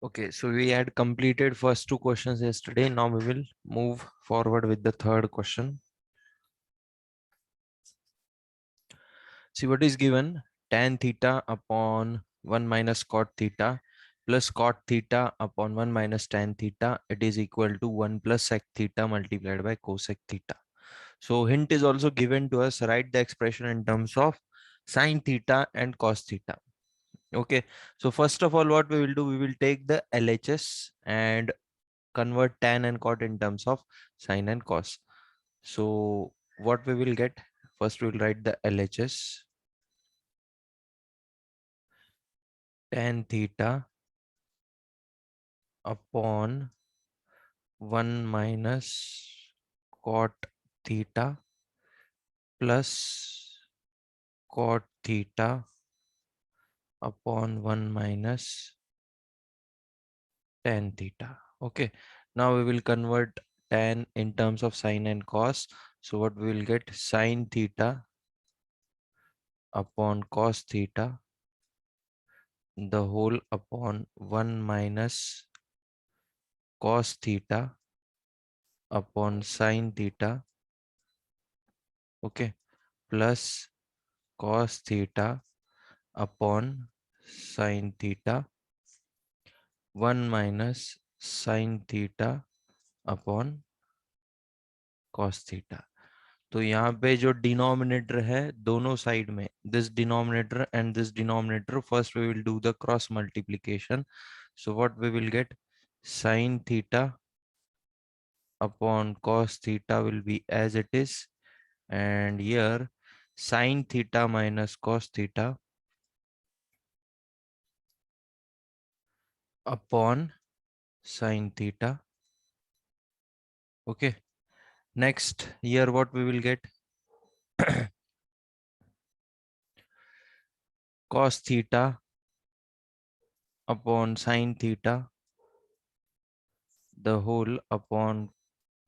Okay, so we had completed first two questions yesterday. Now we will move forward with the third question. See what is given: tan theta upon 1 minus cot theta plus cot theta upon 1 minus tan theta. It is equal to 1 plus sec theta multiplied by cosec theta. So hint is also given to us. Write the expression in terms of sin theta and cos theta. Okay, so first of all, what we will do, we will take the LHS and convert tan and cot in terms of sin and cos. So what we will get, first we will write the LHS. Tan theta upon 1 minus cot theta plus cot theta upon 1 minus tan theta. Okay, now we will convert tan in terms of sin and cos. So what we will get, sin theta upon cos theta the whole upon 1 minus cos theta upon sin theta, okay, plus cos theta upon sin theta 1 minus sin theta upon cos theta. तो यहाँ पे जो denominator है दोनों side में, this denominator and this denominator, first we will do the cross multiplication. So what we will get, sin theta upon cos theta will be as it is, and here sin theta minus cos theta upon sin theta. Okay, next here what we will get, cos theta upon sin theta the whole upon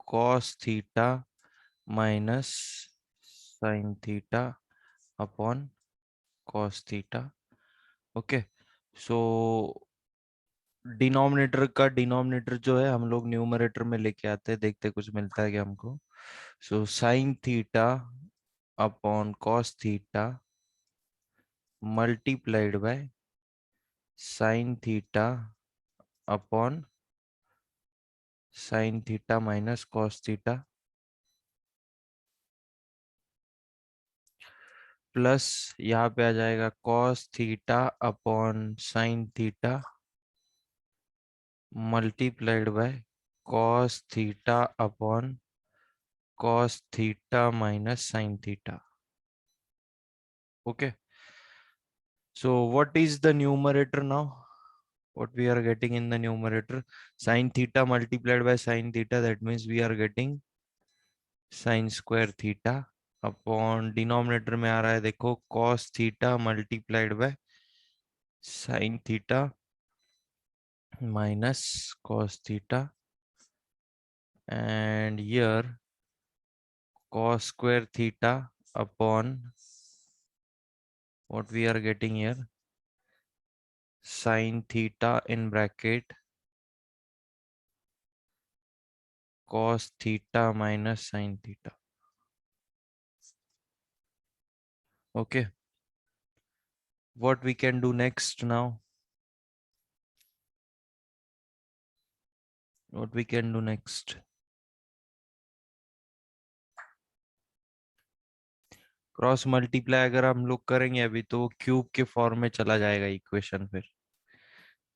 cos theta minus sin theta upon cos theta. Okay, so denominator का denominator जो है हम लोग numerator में लेके आते हैं, देखते कुछ मिलता है क्या हमको. So sine theta upon cos theta multiplied by sine theta upon sine theta minus cos theta plus यहाँ पे आ जाएगा cos theta upon sine theta multiplied by cos theta upon cos theta minus sin theta. Okay, so what is the numerator now? What we are getting in the numerator, sin theta multiplied by sin theta, that means we are getting sin square theta upon denominator में आ रहा है देखो cos theta multiplied by sin theta minus cos theta, and here cos square theta upon what we are getting here, sin theta in bracket cos theta minus sin theta. Okay, what we can do next now? What we can do next? Cross multiply अगर हम लोग करेंगे अभी तो cube के form में चला जाएगा इक्वेशन फिर.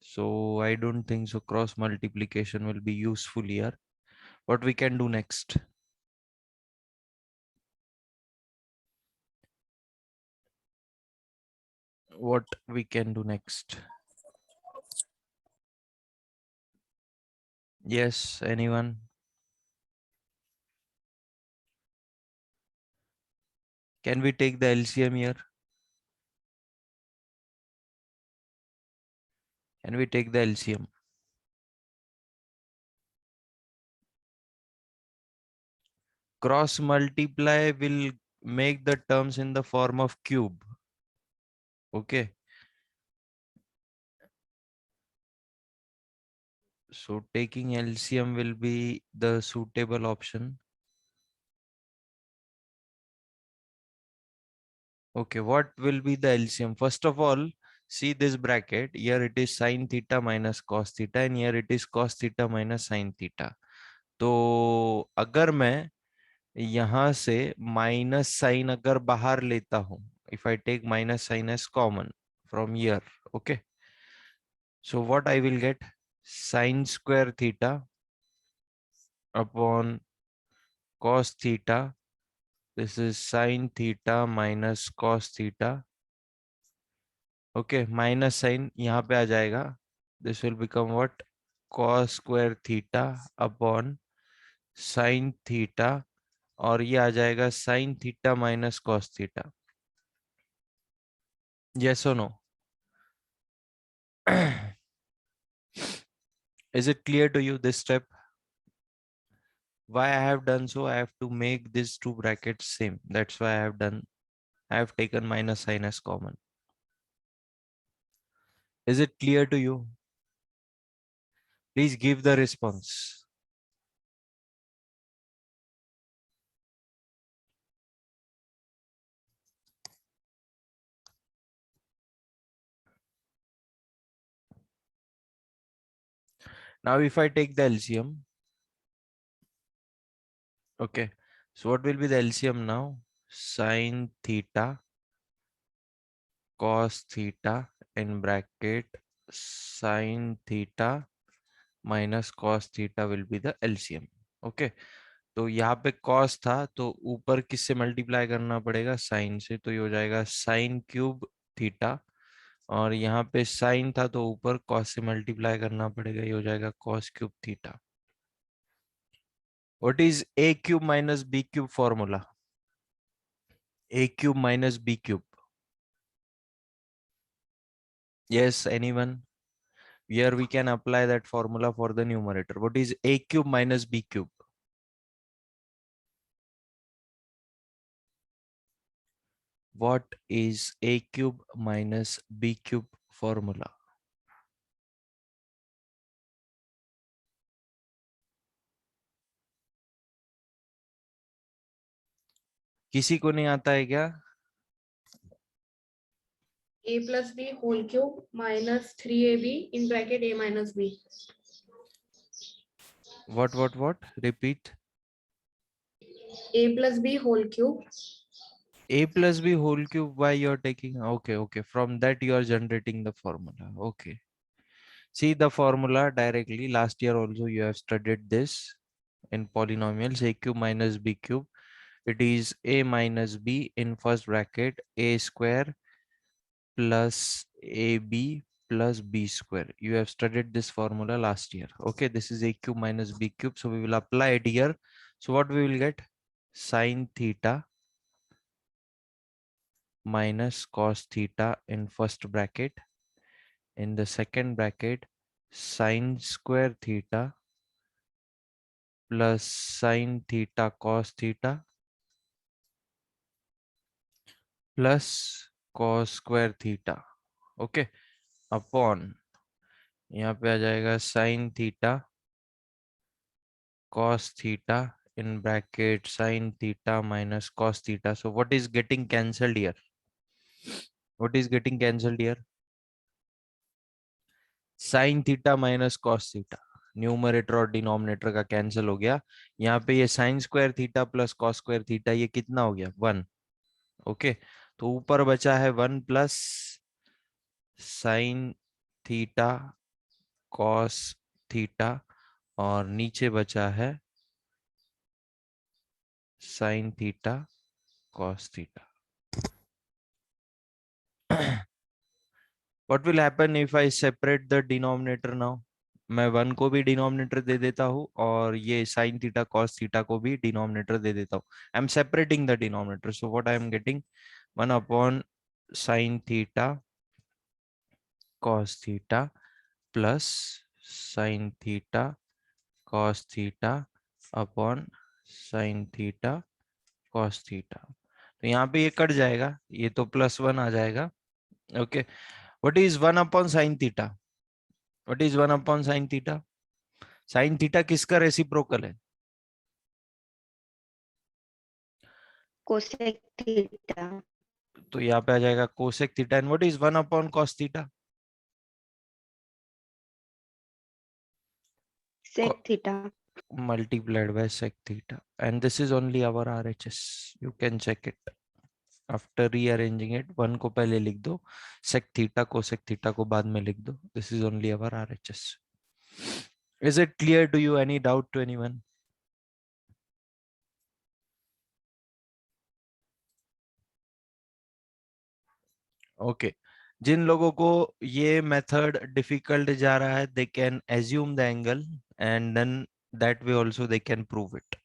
So I don't think so cross multiplication will be useful here. What we can do next? What we can do next? Yes, anyone? Can we take the LCM here? Can we take the LCM? Cross multiply will make the terms in the form of cube. Okay. So taking LCM will be the suitable option. Okay, what will be the LCM? First of all, see this bracket. Here it is sin theta minus cos theta and here it is cos theta minus sin theta. तो अगर मैं यहाँ से minus sign अगर बाहर लेता हूँ, if I take minus sign as common from here, okay. So what I will get? Sin square theta upon cos theta. This is sin theta minus cos theta. Okay, minus sign यहाँ पे आ जाएगा. This will become what? Cos square theta upon sin theta. और ये आ जाएगा sin theta minus cos theta. Yes or no? Is it clear to you this step? Why I have done so? I have to make these two brackets same. That's why I have done. I have taken minus sign as common. Is it clear to you? Please give the response. Now if I take the LCM, okay, so what will be the LCM now? Sin theta cos theta in bracket sin theta minus cos theta will be the LCM. Okay, तो यहाँ पे cos था तो ऊपर किससे multiply करना पड़ेगा? Sign से, तो ये हो जाएगा साइन क्यूब थीटा. और यहाँ पे साइन था तो ऊपर cos से मल्टीप्लाई करना पड़ेगा, ये हो जाएगा cos cube theta. What is a cube minus b cube formula? A cube minus b cube. Yes, anyone? Here we can apply that formula for the numerator. What is a cube minus b cube? What is a cube minus b cube formula? किसी को नहीं आता है क्या? a plus b whole cube minus 3ab in bracket a minus b. What? Repeat. A plus b whole cube. A plus b whole cube, why you are taking? Okay. From that you are generating the formula. Okay. See the formula directly. Last year also you have studied this in polynomials. A cube minus b cube. It is a minus b in first bracket a square plus ab plus b square. You have studied this formula last year. Okay, this is a cube minus b cube. So we will apply it here. So what we will get? Sin theta minus cos theta in first bracket. In the second bracket, sin square theta plus sin theta cos theta plus cos square theta. Okay, upon यहाँ पे आ जाएगा sin theta cos theta in bracket sin theta minus cos theta. So what is getting cancelled here? What is getting cancelled here? Sin theta minus cos theta. Numerator और denominator का cancel हो गया. यहाँ पे ये sine square theta plus cos square theta, ये कितना हो गया? 1. ओके, तो ऊपर बचा है 1 plus sine theta cos theta और नीचे बचा है sine theta cos theta. What will happen if I separate the denominator now? मैं 1 को भी डिनोमिनेटर दे देता हूँ और ये साइन थीटा कॉस थीटा को भी डिनोमिनेटर दे देता हूँ. I am separating the denominator. So what I am getting? 1 upon sine theta cos theta plus sine theta cos theta upon sine theta cos theta. तो यहाँ पे ये कट जाएगा, ये तो +1 आ जाएगा. Okay, what is 1 upon sine theta? What is 1 upon sin theta? Sine theta किसका रेसिप्रोकल है? Cosec theta. तो यहाँ पे आ जाएगा cosec theta and what is 1 upon cos theta? Sec theta. Multiplied by sec theta, and this is only our RHS. You can check it after rearranging it. 1 को पहले लिख दो, sec theta cosec theta को बाद में लिख दो. This is only our RHS. Is it clear to you? Any doubt to anyone? Okay. जिन लोगों को ये मेथड डिफिकल्ट जा रहा है, they can assume the angle and then that way also they can prove it.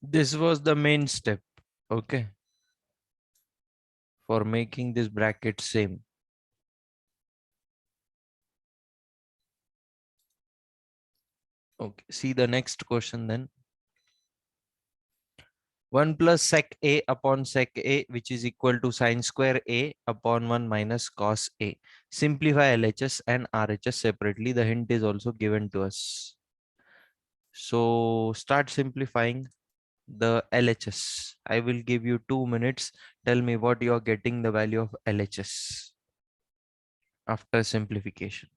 This was the main step, okay, for making this bracket same. Okay, see the next question then. 1 plus sec a upon sec a, which is equal to sine square a upon 1 minus cos a. Simplify LHS and RHS separately. The hint is also given to us. So start simplifying the LHS. I will give you 2 minutes. Tell me what you are getting the value of LHS after simplification.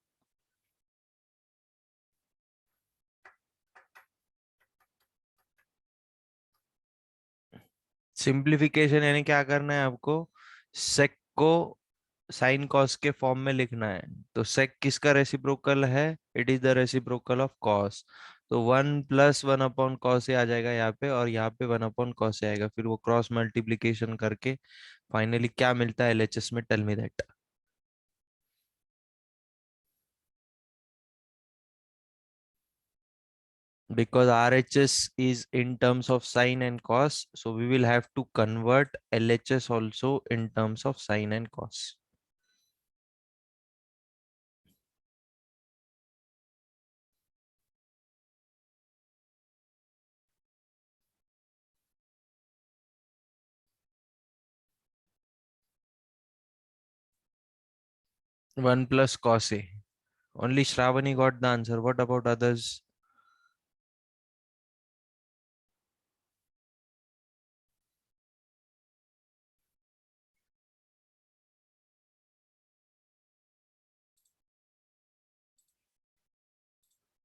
Simplification यानी क्या करना है आपको? सेक को sine cos के form में लिखना है. तो सेक किसका रेसिप्रोकल है? It is the reciprocal of cos. तो 1 प्लस 1 अपॉन कॉस आ जाएगा यहाँ पे, और यहाँ पे 1 अपॉन कॉस आएगा. फिर वो क्रॉस मल्टीप्लीकेशन करके फाइनली क्या मिलता है एलएचएस में? Tell me that. Because RHS is in terms of sine and cos, so we will have to convert LHS also in terms of sine and cos. One plus cos A. Only Shravani got the answer. What about others?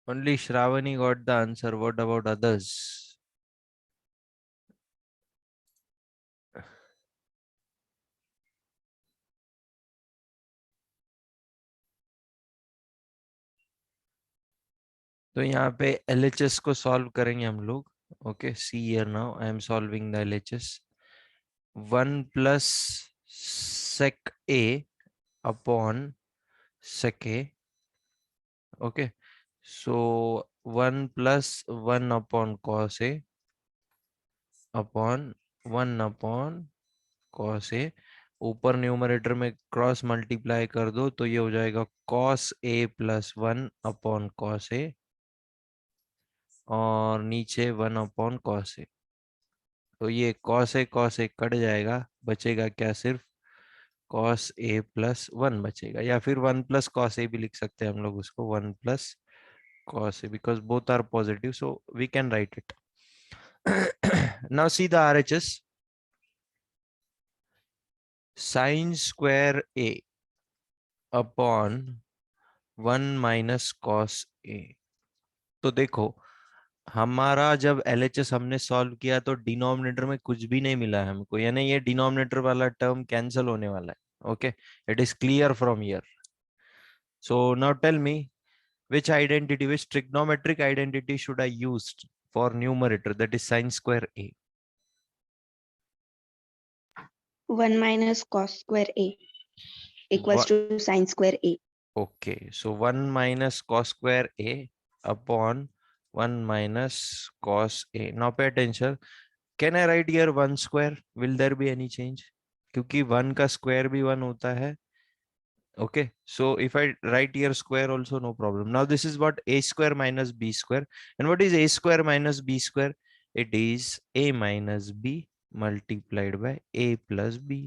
Only Shravani got the answer. What about others? तो यहाँ पे LHS को solve करेंगे हम लोग. Okay, see here now I am solving the LHS. 1 plus sec A upon sec A. Okay, so 1 plus 1 upon cos A upon 1 upon cos A. ऊपर numerator में cross multiply कर दो तो ये हो जाएगा cos A plus 1 upon cos A, और नीचे 1 अपॉन cos A. तो ये cos A कट जाएगा, बचेगा क्या? सिर्फ cos A प्लस 1 बचेगा, या फिर 1 प्लस cos A भी लिख सकते हैं हम लोग उसको. 1 plus cos A, because both are positive, so we can write it. Now see the RHS. Sine square A upon 1 minus cos A. तो देखो, हमारा जब LHS हमने सॉल्व किया तो डिनोमिनेटर में कुछ भी नहीं मिला है हमको, यानी ये डिनोमिनेटर वाला टर्म कैंसिल होने वाला है. Okay, it is clear from here. So now tell me, which identity, which trigonometric identity should I use for numerator, that is sine square A? 1 minus cos square A equals to sin square A. Okay, so 1 minus cos square A upon 1 minus cos A. Now pay attention. Can I write here 1 square? Will there be any change? क्योंकि 1 का square भी 1 होता है. Okay, so if I write here square also, no problem. Now this is what a square minus b square. And what is a square minus b square? It is a minus b multiplied by a plus b.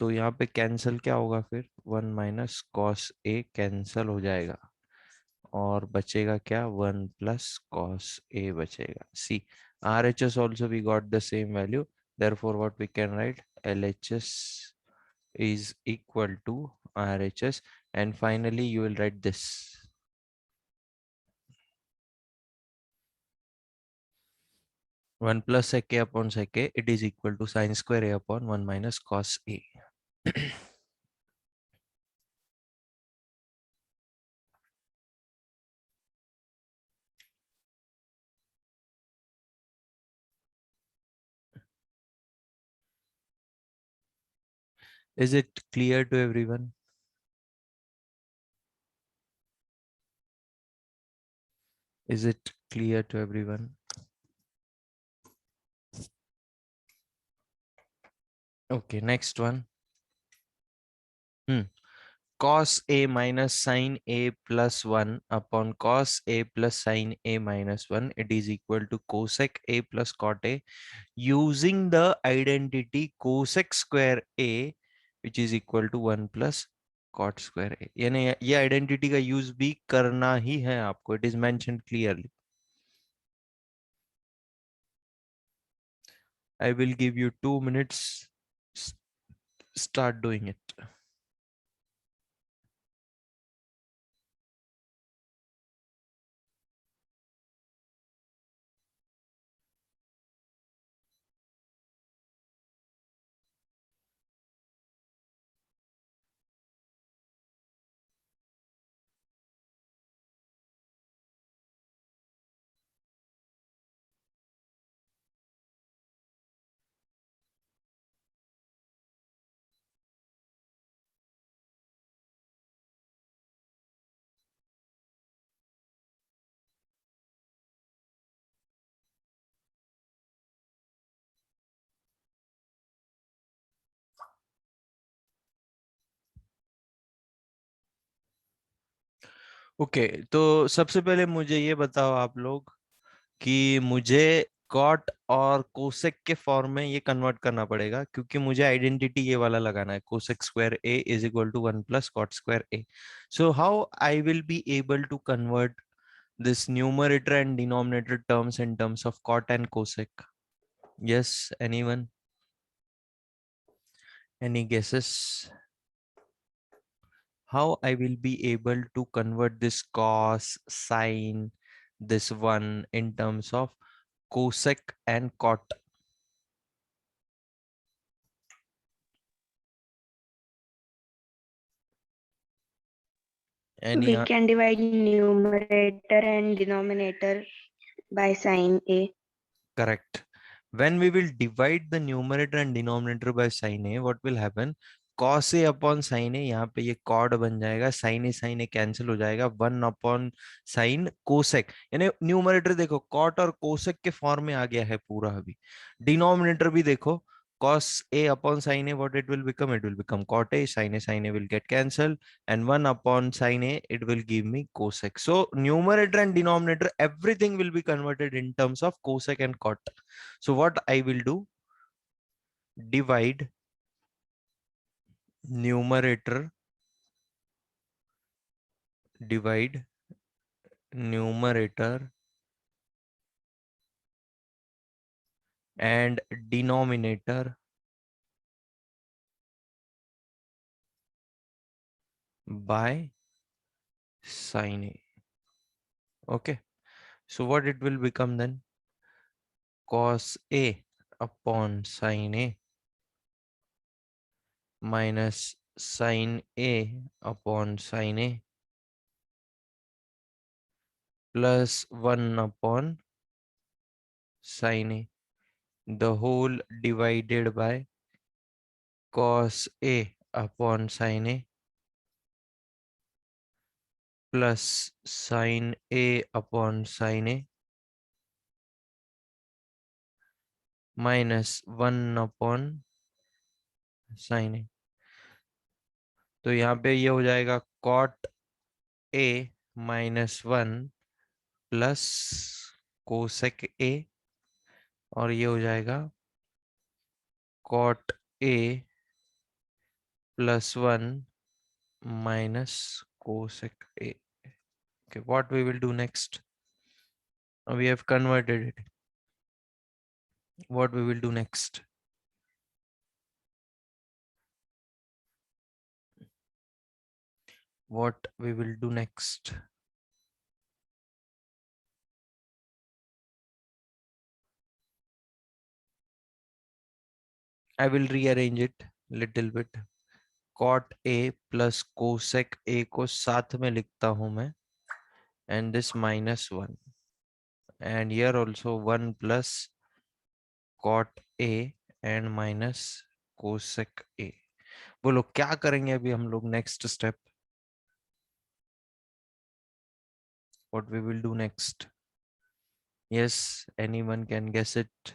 तो यहाँ पे cancel क्या होगा फिर? 1 minus cos A cancel हो जाएगा और बचेगा क्या? 1 प्लस कॉस ए बचेगा. सी, RHS also we got the same value. Therefore, what we can write? LHS is equal to RHS, and finally you will write this. One plus sec a upon sec a, it is equal to sine square a upon 1 minus cos a. Is it clear to everyone? Is it clear to everyone? Okay, next one. Cos a minus sine a plus 1 upon cos a plus sine a minus 1, it is equal to cosec a plus cot a, using the identity cosec square a, which is equal to 1 plus cot square a. यानी ये identity का use भी करना ही है आपको. It is mentioned clearly. I will give you 2 minutes. Start doing it. Okay, तो सबसे पहले मुझे ये बताओ आप लोग कि मुझे कॉट और कोसेक के फॉर्म में ये कन्वर्ट करना पड़ेगा, क्योंकि मुझे आइडेंटिटी ये वाला लगाना है. Cosec square A is equal to 1 plus cot square A. So how I will be able to convert this numerator and denominator terms in terms of cot and cosec? Yes, anyone? Any guesses? How I will be able to convert this cos, sine, this one in terms of cosec and cot? Any We can divide numerator and denominator by sine A. correct? When we will divide the numerator and denominator by sin a, what will happen? Cos a upon sin a, यहाँ पे ये code बन जाएगा. sin a cancel हो जाएगा. 1 upon sign cosec, यानी numerator देखो cot और कोसेक के फॉर्म में आ गया है पूरा. अभी डिनोमिनेटर भी देखो, cos a upon sin a, what it will become? It will become cot a. Sin a will get cancelled, and 1 upon sin a, it will give me cosec. So numerator and denominator, everything will be converted in terms of cosec and cot. So what I will do? Divide numerator, divide numerator and denominator by sin a. Okay, so what it will become then? Cos a upon sin a minus sin a upon sin a plus 1 upon sin a, the whole divided by cos a upon sin a plus sin a upon sin a minus 1 upon sine A. तो यहाँ पे ये हो जाएगा cot A -1 plus cosec A, और ये हो जाएगा cot A +1 minus cosec A. Okay, what we will do next? We have converted it. What we will do next? What we will do next? I will rearrange it little bit. Cot A plus cosec A को साथ में लिखता हूँ मैं, and this -1, and here also 1 plus cot A and minus cosec A. बोलो क्या करेंगे अभी हम लोग next step? What we will do next? Yes, anyone can guess it.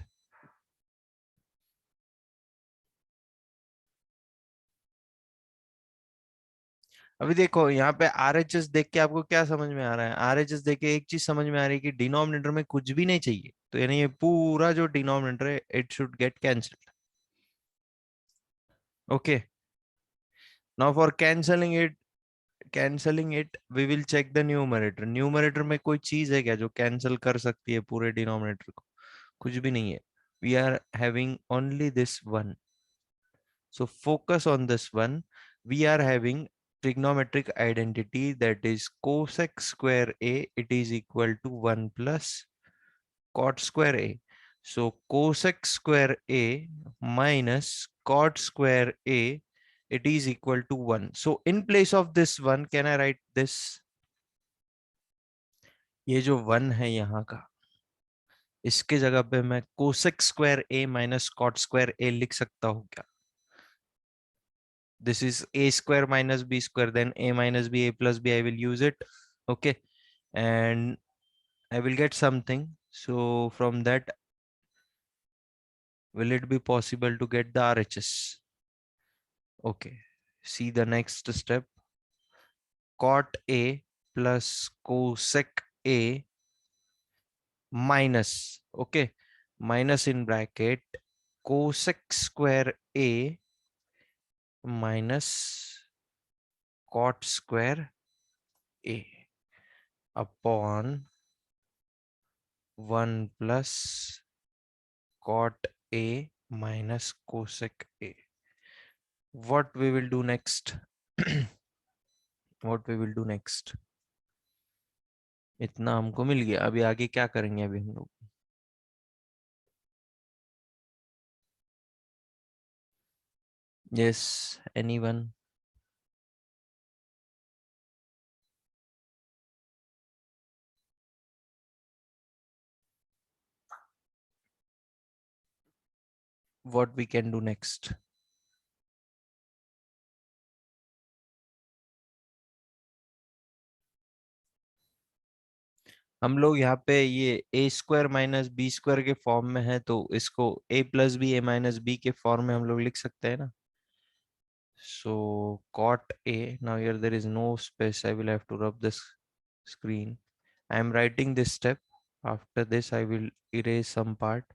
अभी देखो यहाँ पे RHS देख के आपको क्या समझ में आ रहा है? RHS देख के एक चीज समझ में आ रही है कि डिनोमिनेटर में कुछ भी नहीं चाहिए, तो यानी ये पूरा जो डिनोमिनेटर है it should get cancelled. Okay, now for cancelling it we will check the numerator. Numerator में कोई चीज है क्या जो कैंसिल कर सकती है पूरे डिनोमिनेटर को? कुछ भी नहीं है. We are having only this one. So focus on this one. We are having trigonometric identity, that is cosec square A, it is equal to 1 plus cot square A. So cosec square A minus cot square A, it is equal to 1. So in place of this one, can I write this? ये जो 1 है यहाँ का, इसके जगह पे मैं cosec square A minus cot square A लिख सकता हूँ क्या? This is a square minus b square, then a minus b, a plus b, I will use it. Okay, and I will get something. So from that, will it be possible to get the RHS? Okay, see the next step. Cot A plus cosec A minus, okay, minus in bracket cosec square A minus cot square A upon 1 plus cot A minus cosec A. What we will do next? What we will do next? इतना हमको मिल गया, अभी आगे क्या करेंगे अभी हम लोग? Yes, anyone? What we can do next? हम लोग यहाँ पे ये a square minus B square के फॉर्म में है, तो इसको a plus B a minus B के फॉर्म में हम लोग लिख सकते हैं ना. So cot A, now here there is no space, I will have to rub this screen. I am writing this step. After this I will erase some part,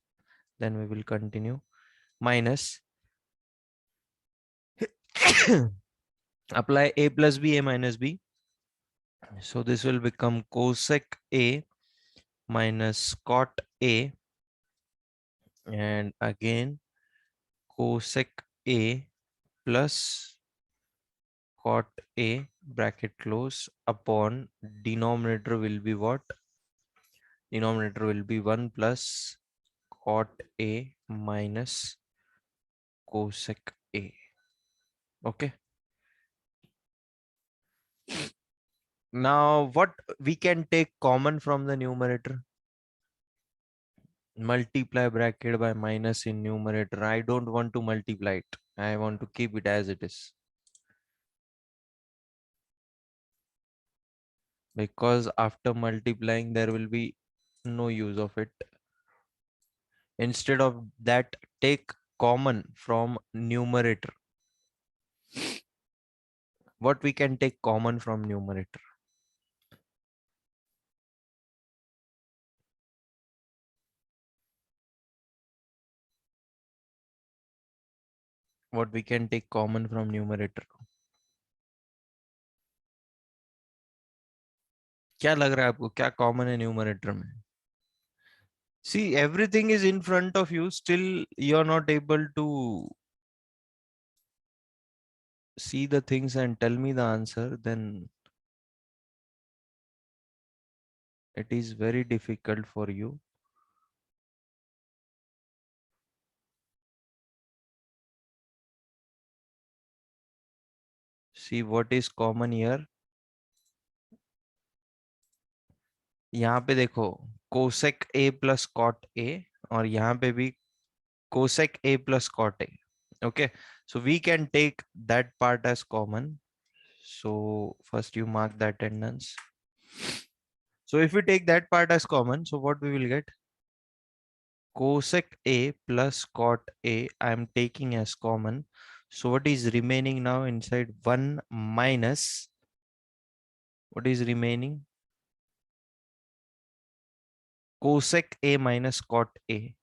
then we will continue. Minus apply a plus b, a minus b. So this will become cosec A minus cot A, and again cosec A plus cot A, bracket close, upon denominator will be what? Denominator will be 1 plus cot A minus cosec A. Okay. Now what we can take common from the numerator? Multiply bracket by minus in numerator. I don't want to multiply it. I want to keep it as it is. Because after multiplying there will be no use of it. Instead of that, take common from numerator. What we can take common from numerator? What we can take common from numerator? क्या लग रहा है आपको, क्या common है numerator में? See, everything is in front of you, still you are not able to see the things and tell me the answer, then it is very difficult for you. See what is common here. यहाँ पे देखो cosec a plus cot a, और यहाँ पे भी cosec a plus cot a. Okay, so we can take that part as common. So first you mark the attendance. So if we take that part as common, so what we will get? Cosec a plus cot a I am taking as common. So what is remaining now inside? 1 minus, what is remaining? Cosec a minus cot a.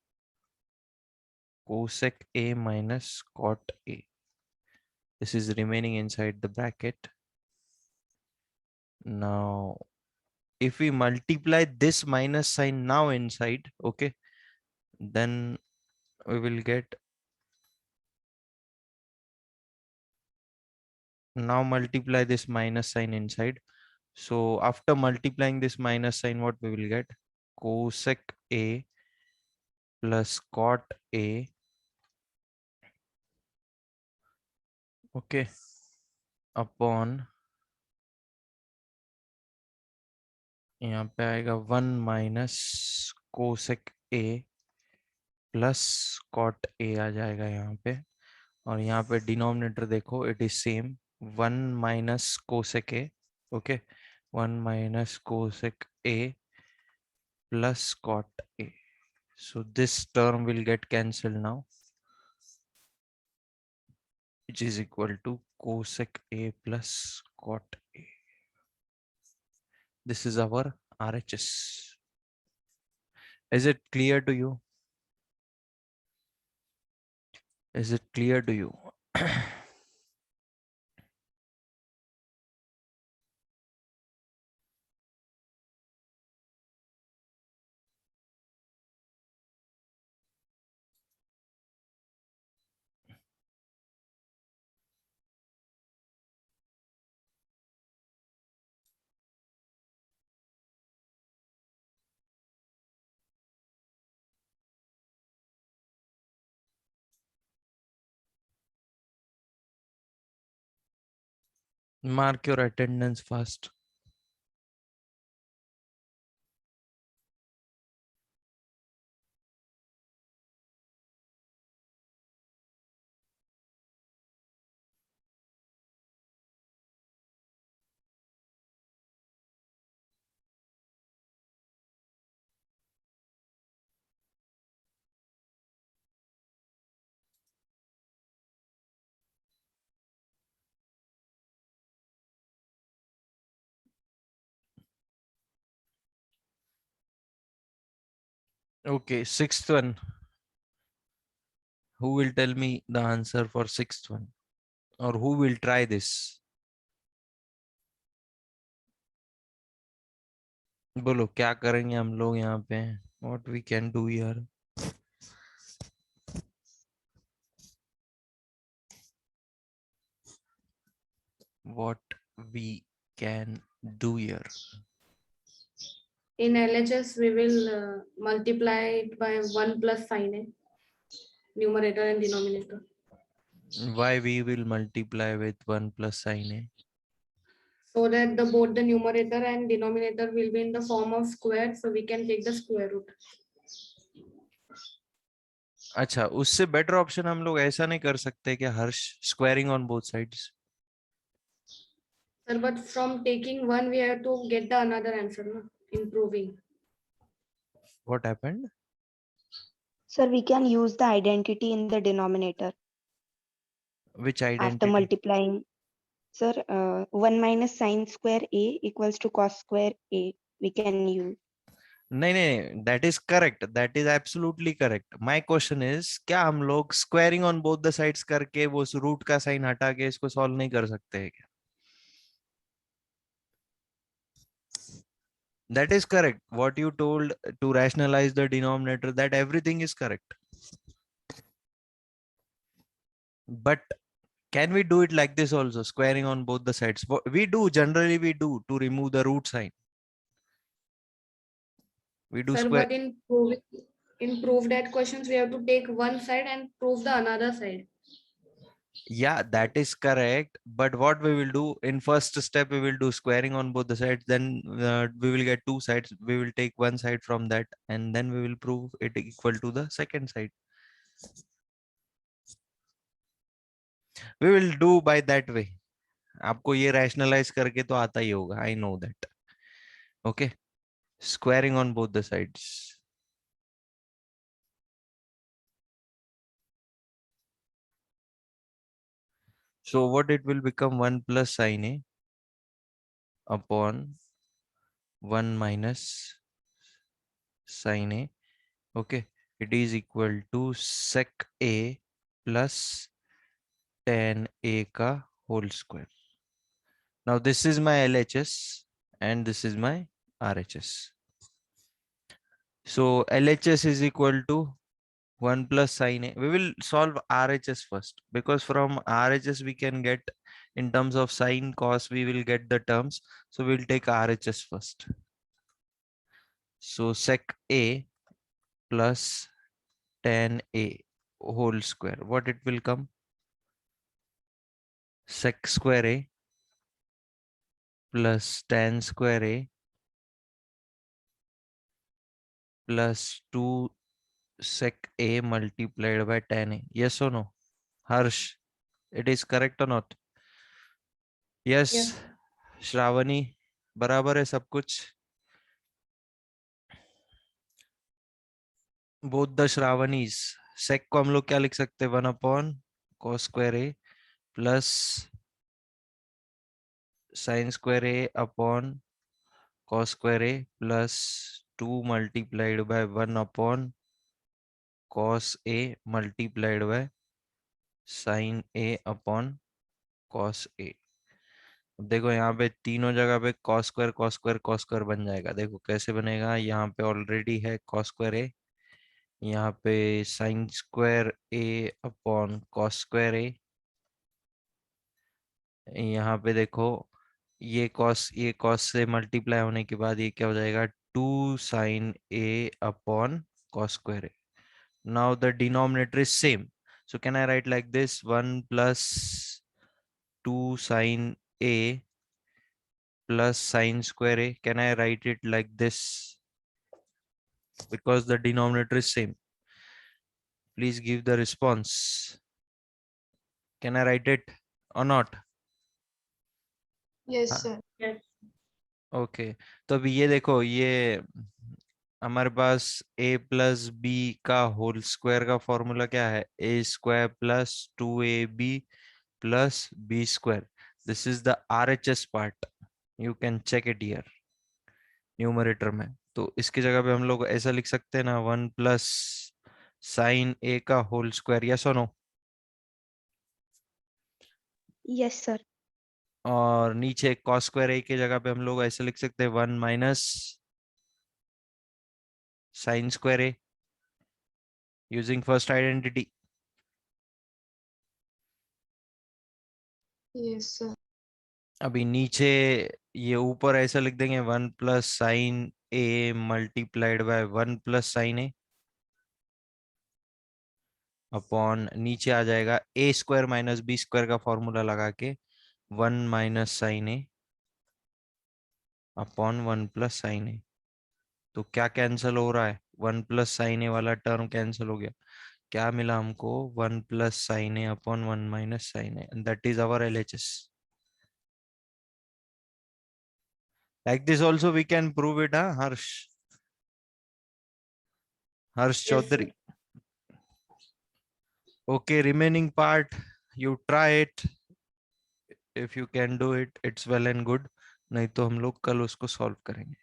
Cosec a minus cot a. This is remaining inside the bracket. Now, if we multiply this minus sign now inside, okay, then we will get, now multiply this minus sign inside. So after multiplying this minus sign, what we will get? Cosec a plus cot a, okay, upon, यहाँ पे आएगा 1 minus cosec a plus cot a आ जाएगा यहाँ पे, और यहाँ पे डिनोमिनेटर देखो, it is same 1 minus cosec a, okay, 1 minus cosec a plus cot a. So this term will get cancelled now, which is equal to cosec a plus cot a. This is our RHS. Is it clear to you? Is it clear to you? Mark your attendance first. Okay, sixth one. Who will tell me the answer for sixth one? Or who will try this? बोलो क्या करेंगे हम लोग यहाँ पे? What we can do here? What we can do here? In LHS, we will multiply it by 1 plus sin a, numerator and denominator. Why we will multiply with 1 plus sin a? So that both the numerator and denominator will be in the form of square, so we can take the square root. अच्छा, उससे better option हम लोग ऐसा नहीं कर सकते कि हर squaring on both sides? Sir, but from taking one, we have to get the another answer, no? Improving. What happened? Sir, we can use the identity in the denominator Which after identity? multiplying. Sir, 1 minus sine square A equals to cos square A. We can use. नहीं नहीं, that is correct, that is absolutely correct. My question is, क्या हम लोग squaring on both the sides करके वो root का sign हटा के इसको सॉल्व नहीं कर सकते हैं क्या? That is correct. What you told to rationalize the denominator, that everything is correct. But can we do it like this also, squaring on both the sides? We do, generally we do, to remove the root sign. We do Sir, square. but in proof that questions, we have to take one side and prove the another side. Yeah, that is correct. But what we will do in first step, we will do squaring on both the sides. Then we will get two sides. We will take one side from that, and then we will prove it equal to the second side. We will do by that way. आपको ये rationalize करके तो आता ही होगा. I know that. Okay. Squaring on both the sides. So what it will become, 1 plus sine A upon 1 minus sine A. Okay. It is equal to sec A plus tan A ka whole square. Now this is my LHS and this is my RHS. So LHS is equal to 1 plus sine A. We will solve RHS first, because from RHS we can get, in terms of sine cos, we will get the terms. So we'll take RHS first. So sec A plus tan A whole square. What it will come? Sec square A plus tan square A plus 2 sec A multiplied by tan A. Yes or no? Harsh, it is correct or not? Yes. Yes. Shravani, बराबर है सब कुछ? Both the श्रावणीज, सेक को हम लोग क्या लिख सकते हैं? 1 upon cos square A plus sin square A upon cos square A plus 2 multiplied by 1 upon cos A multiplied by sin A upon cos A. अब देखो यहाँ पे तीनों जगह पे cos square बन जाएगा. देखो कैसे बनेगा. यहाँ पे ऑलरेडी है cos square A, यहाँ पे sin square A upon cos square A, यहाँ पे देखो ये cos से मल्टीप्लाई होने के बाद ये क्या हो जाएगा, 2 sin A upon cos square A. Now the denominator is same. So can I write like this, 1 plus 2 sin A plus sin square A? Can I write it like this? Because the denominator is same. Please give the response. Can I write it or not? Yes, हाँ. sir. Yes. Okay तो अभी ये देखो, ये हमारे पास a plus B का whole square का फॉर्मूला क्या है? a स्क्वायर प्लस 2ab प्लस B square. This is the RHS part. You can check it here numerator में. तो इसकी जगह पे हम लोग ऐसा लिख सकते हैं ना, 1 प्लस साइन a का होल स्क्वायर. यस और नो? Yes, sir. और नीचे cos स्क्वायर a की जगह पे हम लोग ऐसे लिख सकते हैं 1 minus sin square A using first identity. Yes, sir. अभी नीचे ये ऊपर ऐसा लिख देंगे 1 plus sine A multiplied by 1 plus sine A upon नीचे आ जाएगा a square minus B square का फॉर्मूला लगा के 1 minus sine A upon 1 plus sine A. तो क्या कैंसिल हो रहा है? 1 प्लस साइन A वाला टर्म कैंसिल हो गया. क्या मिला हमको? 1 plus sine A upon 1 minus sine A, and that is our LHS. Like this also we can prove it, huh, Harsh? Harsh Yes, sir. Chaudhary. Okay, remaining part, you try it. If you can do it, it's well and good. नहीं तो हम लोग कल उसको solve करेंगे.